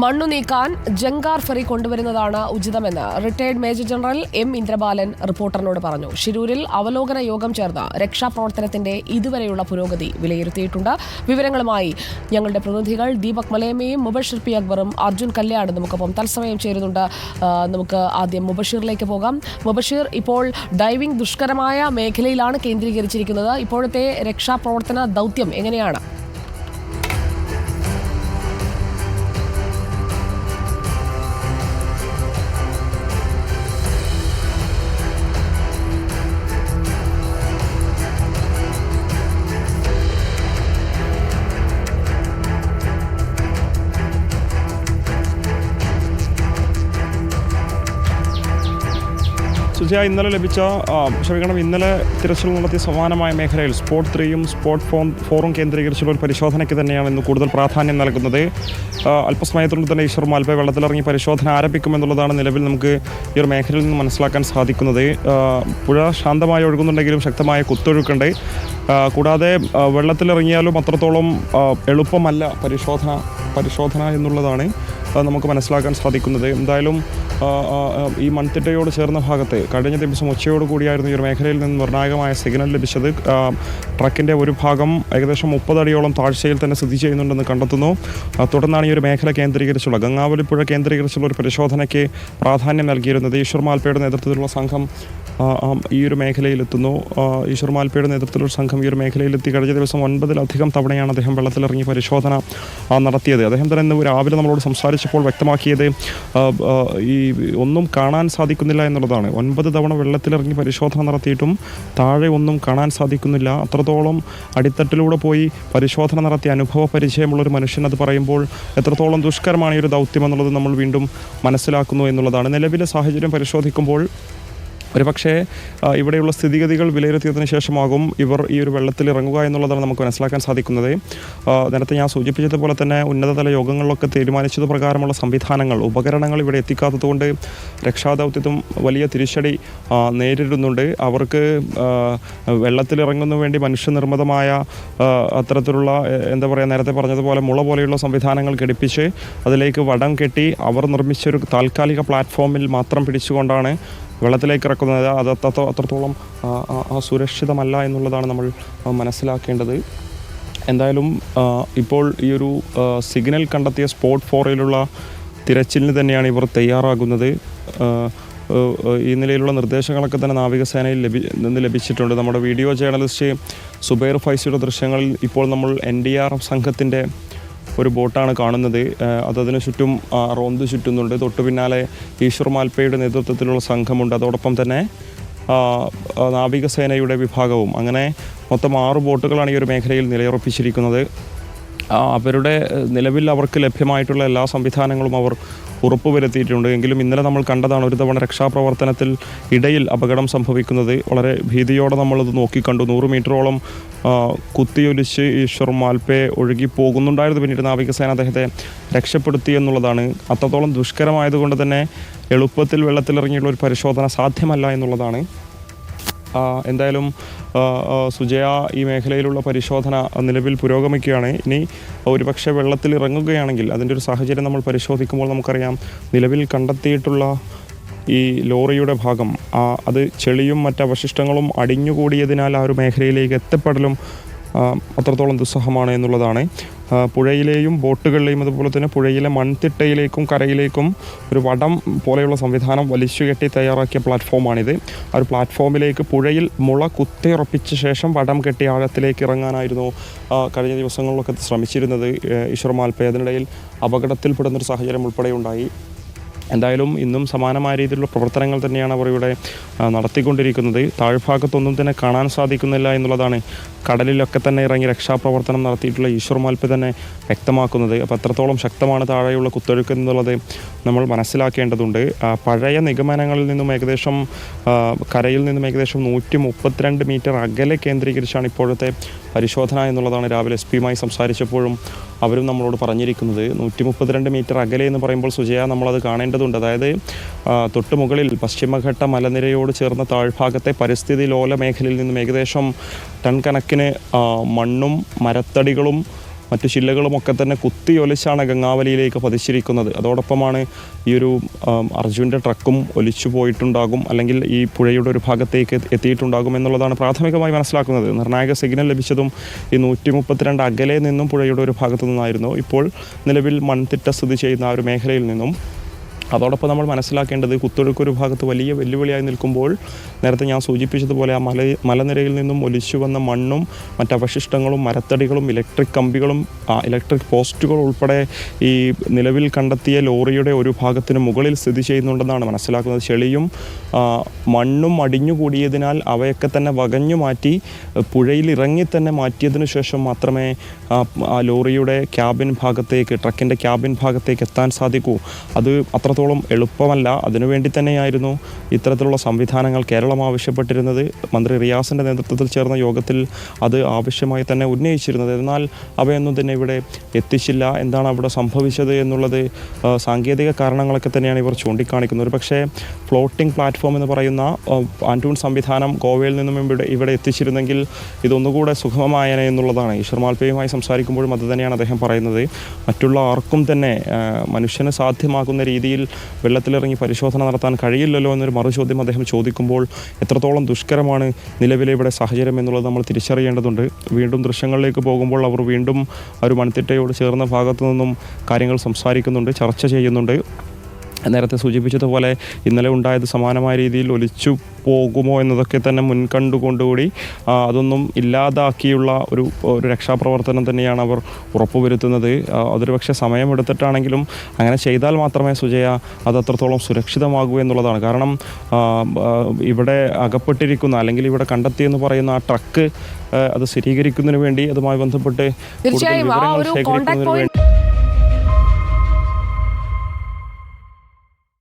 മണ്ണു നീക്കാൻ ജങ്കാർ ഫെറി കൊണ്ടുവരുന്നതാണ് ഉചിതമെന്ന് retired major general M Indrabalan റിപ്പോർട്ടറിനോട് പറഞ്ഞു. ഷിരൂരിൽ അവലോകന യോഗം ചേർന്ന് രക്ഷാപ്രവർത്തനത്തിന്റെ ഇതുവരെയുള്ള പുരോഗതി വിലയിരുത്തിയിട്ടുണ്ട്. വിവരങ്ങളുമായി ഞങ്ങളുടെ പ്രതിനിധികൾ ദീപക് മലയമ്മയും മുബഷിർ പി അക്ബറും അർജുൻ കല്യാണും നമുക്കൊപ്പം തത്സമയം ചേരുന്നുണ്ട്. നമുക്ക് ആദ്യം മുബഷിറിലേക്ക് പോകാം. മുബഷിർ, ഇപ്പോൾ ഡൈവിംഗ് ദുഷ്കരമായ മേഖലയിലാണ് കേന്ദ്രീകരിച്ചിരിക്കുന്നത്. ഇപ്പോഴത്തെ രക്ഷാപ്രവർത്തന ദൗത്യം എങ്ങനെയാണ്? സുജയ, ഇന്നലെ തിരച്ചിൽ നടത്തിയ സമാനമായ മേഖലയിൽ സ്പോട്ട് 3യും സ്പോട്ട് 4ഉം കേന്ദ്രീകരിച്ചുള്ള ഒരു പരിശോധനയ്ക്ക് തന്നെയാണ് ഇന്ന് കൂടുതൽ പ്രാധാന്യം നൽകുന്നത്. അല്പസമയത്തിനുള്ളിൽ തന്നെ ഈശ്വർ മാൽപ്പെ വെള്ളത്തിലിറങ്ങി പരിശോധന ആരംഭിക്കുമെന്നുള്ളതാണ് നിലവിൽ നമുക്ക് ഈ ഒരു മേഖലയിൽ നിന്ന് മനസ്സിലാക്കാൻ സാധിക്കുന്നത്. പുഴ ശാന്തമായി ഒഴുകുന്നുണ്ടെങ്കിലും ശക്തമായ കുത്തൊഴുക്കുണ്ട്. കൂടാതെ വെള്ളത്തിലിറങ്ങിയാലും അത്രത്തോളം എളുപ്പമല്ല പരിശോധന എന്നുള്ളതാണ് നമുക്ക് മനസ്സിലാക്കാൻ സാധിക്കുന്നത്. എന്തായാലും ഈ മൺതിട്ടയോട് ചേർന്ന ഭാഗത്ത് കഴിഞ്ഞ ദിവസം ഉച്ചയോട് കൂടിയായിരുന്നു ഈ ഒരു മേഖലയിൽ നിന്ന് നിർണായകമായ സിഗ്നൽ ലഭിച്ചത്. ട്രക്കിൻ്റെ ഒരു ഭാഗം ഏകദേശം 30 അടിയോളം താഴ്ചയിൽ തന്നെ സ്ഥിതി ചെയ്യുന്നുണ്ടെന്ന് കണ്ടെത്തുന്നു. തുടർന്നാണ് ഈ ഒരു മേഖല കേന്ദ്രീകരിച്ചുള്ള ഗംഗാവലി പുഴ കേന്ദ്രീകരിച്ചുള്ള ഒരു പരിശോധനയ്ക്ക് പ്രാധാന്യം നൽകിയിരുന്നത്. ഈശ്വർ മാൽപ്പയുടെ നേതൃത്വത്തിലുള്ള സംഘം ഈ ഒരു മേഖലയിലെത്തുന്നു. ഈശ്വർ മാൽപ്പയുടെ നേതൃത്വത്തിലുള്ള സംഘം ഈ ഒരു മേഖലയിലെത്തി. കഴിഞ്ഞ ദിവസം 9-ലധികം തവണയാണ് അദ്ദേഹം വെള്ളത്തിലിറങ്ങി പരിശോധന നടത്തിയത്. അദ്ദേഹം തന്നെ ഇന്ന് രാവിലെ നമ്മളോട് സംസാരിച്ചപ്പോൾ വ്യക്തമാക്കിയത് ഈ ഒന്നും കാണാൻ സാധിക്കുന്നില്ല എന്നുള്ളതാണ്. 9 തവണ വെള്ളത്തിലിറങ്ങി പരിശോധന നടത്തിയിട്ടും താഴെ ഒന്നും കാണാൻ സാധിക്കുന്നില്ല. അത്രത്തോളം അടിത്തട്ടിലൂടെ പോയി പരിശോധന നടത്തിയ അനുഭവ പരിചയമുള്ളൊരു മനുഷ്യൻ അത് പറയുമ്പോൾ എത്രത്തോളം ദുഷ്കരമാണ് ഈ ഒരു ദൗത്യം എന്നുള്ളത് നമ്മൾ വീണ്ടും മനസ്സിലാക്കുന്നു എന്നുള്ളതാണ്. നിലവിലെ സാഹചര്യം പരിശോധിക്കുമ്പോൾ ഒരുപക്ഷേ ഇവിടെയുള്ള സ്ഥിതിഗതികൾ വിലയിരുത്തിയതിന് ശേഷമാകും ഇവർ ഈ ഒരു വെള്ളത്തിൽ ഇറങ്ങുക എന്നുള്ളതാണ് നമുക്ക് മനസ്സിലാക്കാൻ സാധിക്കുന്നത്. നേരത്തെ ഞാൻ സൂചിപ്പിച്ചതുപോലെ തന്നെ ഉന്നതതല യോഗങ്ങളിലൊക്കെ തീരുമാനിച്ചത് പ്രകാരമുള്ള സംവിധാനങ്ങൾ, ഉപകരണങ്ങൾ ഇവിടെ എത്തിക്കാത്തതുകൊണ്ട് രക്ഷാദൗത്യത്തും വലിയ തിരിച്ചടി നേരിടുന്നുണ്ട്. അവർക്ക് വെള്ളത്തിലിറങ്ങുന്നതിന് വേണ്ടി മനുഷ്യനിർമ്മിതമായ അത്തരത്തിലുള്ള നേരത്തെ പറഞ്ഞതുപോലെ മുള പോലെയുള്ള സംവിധാനങ്ങൾ ഘടിപ്പിച്ച് അതിലേക്ക് വടം കെട്ടി അവർ നിർമ്മിച്ചൊരു താൽക്കാലിക പ്ലാറ്റ്ഫോമിൽ മാത്രം പിടിച്ചുകൊണ്ടാണ് വെള്ളത്തിലേക്ക് ഇറക്കുന്നത്. അത് അത്രത്തോളം സുരക്ഷിതമല്ല എന്നുള്ളതാണ് നമ്മൾ മനസ്സിലാക്കേണ്ടത്. എന്തായാലും ഇപ്പോൾ ഈ ഒരു സിഗ്നൽ കണ്ടെത്തിയ സ്പോട്ട് 4യിലുള്ള തിരച്ചിലിന് തന്നെയാണ് ഇവർ തയ്യാറാകുന്നത്. ഈ നിലയിലുള്ള നിർദ്ദേശങ്ങളൊക്കെ തന്നെ നാവികസേനയിൽ നിന്ന് ലഭിച്ചിട്ടുണ്ട്. നമ്മുടെ വീഡിയോ ജേർണലിസ്റ്റ് സുബൈർ ഫൈസിയുടെ ദൃശ്യങ്ങളിൽ ഇപ്പോൾ നമ്മൾ NDRF സംഘത്തിൻ്റെ ഒരു ബോട്ടാണ് കാണുന്നത്. അതിന് ചുറ്റും റോന്ത് ചുറ്റുന്നുണ്ട്. തൊട്ടു പിന്നാലെ ഈശ്വർ മാൽപ്പയുടെ നേതൃത്വത്തിലുള്ള സംഘമുണ്ട്. അതോടൊപ്പം തന്നെ നാവികസേനയുടെ വിഭാഗവും. അങ്ങനെ മൊത്തം 6 ബോട്ടുകളാണ് ഈ ഒരു മേഖലയിൽ നിലയുറപ്പിച്ചിരിക്കുന്നത്. അവരുടെ നിലവിൽ അവർക്ക് ലഭ്യമായിട്ടുള്ള എല്ലാ സംവിധാനങ്ങളും അവർ ഉറപ്പുവരുത്തിയിട്ടുണ്ട്. എങ്കിലും ഇന്നലെ നമ്മൾ കണ്ടതാണ് ഒരു തവണ രക്ഷാപ്രവർത്തനത്തിൽ ഇടയിൽ അപകടം സംഭവിക്കുന്നത്. വളരെ ഭീതിയോടെ നമ്മളത് നോക്കിക്കണ്ടു. 100 മീറ്ററോളം കുത്തിയൊലിച്ച് ഈശ്വർ മാൽപ്പെ ഒഴുകി പോകുന്നുണ്ടായിരുന്നു. പിന്നീട് നാവികസേന അദ്ദേഹത്തെ രക്ഷപ്പെടുത്തി എന്നുള്ളതാണ്. അത്രത്തോളം ദുഷ്കരമായതുകൊണ്ട് തന്നെ എളുപ്പത്തിൽ വെള്ളത്തിലിറങ്ങിയുള്ള ഒരു പരിശോധന സാധ്യമല്ല എന്നുള്ളതാണ്. എന്തായാലും സുജയ, ഈ മേഖലയിലുള്ള പരിശോധന നിലവിൽ പുരോഗമിക്കുകയാണ്. ഇനി ഒരുപക്ഷെ വെള്ളത്തിൽ ഇറങ്ങുകയാണെങ്കിൽ അതിൻ്റെ ഒരു സാഹചര്യം നമ്മൾ പരിശോധിക്കുമ്പോൾ നമുക്കറിയാം നിലവിൽ കണ്ടെത്തിയിട്ടുള്ള ഈ ലോറിയുടെ ഭാഗം അത് ചെളിയും മറ്റവശിഷ്ടങ്ങളും അടിഞ്ഞുകൂടിയതിനാൽ ആ ഒരു മേഖലയിലേക്ക് എത്തപ്പെടലും അത്രത്തോളം ദുസ്സഹമാണ് എന്നുള്ളതാണ്. പുഴയിലെയും ബോട്ടുകളിലെയും അതുപോലെ തന്നെ പുഴയിലെ മൺതിട്ടയിലേക്കും കരയിലേക്കും ഒരു വടം പോലെയുള്ള സംവിധാനം വലിച്ചുകെട്ടി തയ്യാറാക്കിയ പ്ലാറ്റ്ഫോമാണിത്. ആ ഒരു പ്ലാറ്റ്ഫോമിലേക്ക് പുഴയിൽ മുള കുത്തിയുറപ്പിച്ച ശേഷം വടം കെട്ടി ആഴത്തിലേക്ക് ഇറങ്ങാനായിരുന്നു കഴിഞ്ഞ ദിവസങ്ങളിലൊക്കെ ശ്രമിച്ചിരുന്നത് ഈശ്വർ മാൽപ്പെ. അതിനിടയിൽ അപകടത്തിൽപ്പെടുന്നൊരു സാഹചര്യം ഉൾപ്പെടെ ഉണ്ടായി. എന്തായാലും ഇന്നും സമാനമായ രീതിയിലുള്ള പ്രവർത്തനങ്ങൾ തന്നെയാണ് അവർ ഇവിടെ നടത്തിക്കൊണ്ടിരിക്കുന്നത്. താഴ്ഭാഗത്തൊന്നും തന്നെ കാണാൻ സാധിക്കുന്നില്ല എന്നുള്ളതാണ് കടലിലൊക്കെ തന്നെ ഇറങ്ങി രക്ഷാപ്രവർത്തനം നടത്തിയിട്ടുള്ള ഈശ്വർ മാൽപ്പെ തന്നെ വ്യക്തമാക്കുന്നത്. അപ്പോൾ എത്രത്തോളം ശക്തമാണ് താഴെയുള്ള കുത്തൊഴുക്ക് എന്നുള്ളത് നമ്മൾ മനസ്സിലാക്കേണ്ടതുണ്ട്. പഴയ നിഗമനങ്ങളിൽ നിന്നും ഏകദേശം കരയിൽ നിന്നും ഏകദേശം 132 മീറ്റർ അകലെ കേന്ദ്രീകരിച്ചാണ് ഇപ്പോഴത്തെ പരിശോധന എന്നുള്ളതാണ് രാവിലെ SP-യുമായി സംസാരിച്ചപ്പോഴും അവരും നമ്മളോട് പറഞ്ഞിരിക്കുന്നത്. 132 മീറ്റർ അകലെ എന്ന് പറയുമ്പോൾ സുജയ നമ്മളത് കാണേണ്ടതുണ്ട്. അതായത് തൊട്ട് മുകളിൽ പശ്ചിമഘട്ട മലനിരയോട് ചേർന്ന താഴ്ഭാഗത്തെ പരിസ്ഥിതി ലോല മേഖലയിൽ നിന്നും ഏകദേശം ടൺ കണക്കിന് മണ്ണും മരത്തടികളും മറ്റു ശിലകളുമൊക്കെ തന്നെ കുത്തിയൊലിച്ചാണ് ഗംഗാവലിയിലേക്ക് പതിച്ചിരിക്കുന്നത്. അതോടൊപ്പമാണ് ഈ ഒരു അർജുൻ്റെ ട്രക്കും ഒലിച്ചു പോയിട്ടുണ്ടാകും, അല്ലെങ്കിൽ ഈ പുഴയുടെ ഒരു ഭാഗത്തേക്ക് എത്തിയിട്ടുണ്ടാകും എന്നുള്ളതാണ് പ്രാഥമികമായി മനസ്സിലാക്കുന്നത്. നിർണായക സിഗ്നൽ ലഭിച്ചതും ഈ 132 അകലെ നിന്നും പുഴയുടെ ഒരു ഭാഗത്തു നിന്നായിരുന്നു. ഇപ്പോൾ നിലവിൽ മൺതിട്ട സ്ഥിതി ചെയ്യുന്ന ആ ഒരു മേഖലയിൽ നിന്നും. അതോടൊപ്പം നമ്മൾ മനസ്സിലാക്കേണ്ടത് കുത്തൊഴുക്കൊരു ഭാഗത്ത് വലിയ വെല്ലുവിളിയായി നിൽക്കുമ്പോൾ നേരത്തെ ഞാൻ സൂചിപ്പിച്ചതുപോലെ ആ മലനിരയിൽ നിന്നും ഒലിച്ചു വന്ന മണ്ണും മറ്റവശിഷ്ടങ്ങളും മരത്തടികളും ഇലക്ട്രിക് കമ്പികളും ഇലക്ട്രിക് പോസ്റ്റുകൾ ഉൾപ്പെടെ ഈ നിലവിൽ കണ്ടെത്തിയ ലോറിയുടെ ഒരു ഭാഗത്തിന് മുകളിൽ സ്ഥിതി ചെയ്യുന്നുണ്ടെന്നാണ് മനസ്സിലാക്കുന്നത്. ചെളിയും മണ്ണും അടിഞ്ഞുകൂടിയതിനാൽ അവയൊക്കെ തന്നെ വകഞ്ഞു മാറ്റി പുഴയിൽ ഇറങ്ങി തന്നെ മാറ്റിയതിനു ശേഷം മാത്രമേ ആ ലോറിയുടെ ക്യാബിൻ ഭാഗത്തേക്ക്, ട്രക്കിൻ്റെ ക്യാബിൻ ഭാഗത്തേക്ക് എത്താൻ സാധിക്കൂ. അത് അത്രത്തോളം എളുപ്പമല്ല. അതിനുവേണ്ടി തന്നെയായിരുന്നു ഇത്തരത്തിലുള്ള സംവിധാനങ്ങൾ കേരളം ആവശ്യപ്പെട്ടിരുന്നത്. മന്ത്രി റിയാസിൻ്റെ നേതൃത്വത്തിൽ ചേർന്ന യോഗത്തിൽ അത് ആവശ്യമായി തന്നെ ഉന്നയിച്ചിരുന്നത്. എന്നാൽ അവയൊന്നും തന്നെ ഇവിടെ എത്തിച്ചില്ല. എന്താണ് അവിടെ സംഭവിച്ചത് എന്നുള്ളത് സാങ്കേതിക കാരണങ്ങളൊക്കെ തന്നെയാണ് ഇവർ ചൂണ്ടിക്കാണിക്കുന്നത്. ഒരു പക്ഷേ ഫ്ലോട്ടിംഗ് പ്ലാറ്റ്ഫോം എന്ന് പറയുന്ന പാൻറ്റൂൺ സംവിധാനം ഗോവയിൽ നിന്നും ഇവിടെ എത്തിച്ചിരുന്നെങ്കിൽ ഇതൊന്നുകൂടെ സുഗമമായേനെ എന്നുള്ളതാണ്. ഈശ്വർ മാൽപ്പയുമായി സംസാരിക്കുമ്പോഴും അത് തന്നെയാണ് അദ്ദേഹം പറയുന്നത്. മറ്റുള്ള ആർക്കും തന്നെ മനുഷ്യന് സാധ്യമാകുന്ന രീതിയിൽ വെള്ളത്തിലിറങ്ങി പരിശോധന നടത്താൻ കഴിയില്ലല്ലോ എന്നൊരു മറുചോദ്യം അദ്ദേഹം ചോദിക്കുമ്പോൾ എത്രത്തോളം ദുഷ്കരമാണ് നിലവിലെ ഇവിടെ സാഹചര്യം എന്നുള്ളത് നമ്മൾ തിരിച്ചറിയേണ്ടതുണ്ട്. വീണ്ടും ദൃശ്യങ്ങളിലേക്ക് പോകുമ്പോൾ അവർ വീണ്ടും ഒരു മൺതിട്ടയോട് ചേർന്ന ഭാഗത്തു നിന്നും കാര്യങ്ങൾ സംസാരിക്കുന്നുണ്ട്, ചർച്ച ചെയ്യുന്നുണ്ട്. നേരത്തെ സൂചിപ്പിച്ചതുപോലെ ഇന്നലെ ഉണ്ടായത് സമാനമായ രീതിയിൽ ഒലിച്ചു പോകുമോ എന്നതൊക്കെ തന്നെ മുൻകണ്ടുകൊണ്ടുകൂടി അതൊന്നും ഇല്ലാതാക്കിയുള്ള ഒരു രക്ഷാപ്രവർത്തനം തന്നെയാണ് അവർ ഉറപ്പുവരുത്തുന്നത്. അതൊരു പക്ഷേ സമയമെടുത്തിട്ടാണെങ്കിലും അങ്ങനെ ചെയ്താൽ മാത്രമേ സുജയ അത് അത്രത്തോളം സുരക്ഷിതമാകൂ എന്നുള്ളതാണ്. കാരണം ഇവിടെ അകപ്പെട്ടിരിക്കുന്ന അല്ലെങ്കിൽ ഇവിടെ കണ്ടെത്തിയെന്ന് പറയുന്ന ആ ട്രക്ക് അത് സ്ഥിരീകരിക്കുന്നതിന് വേണ്ടി അതുമായി ബന്ധപ്പെട്ട് കൂടുതൽ വിവരങ്ങൾ ശേഖരിക്കുന്നതിന് വേണ്ടി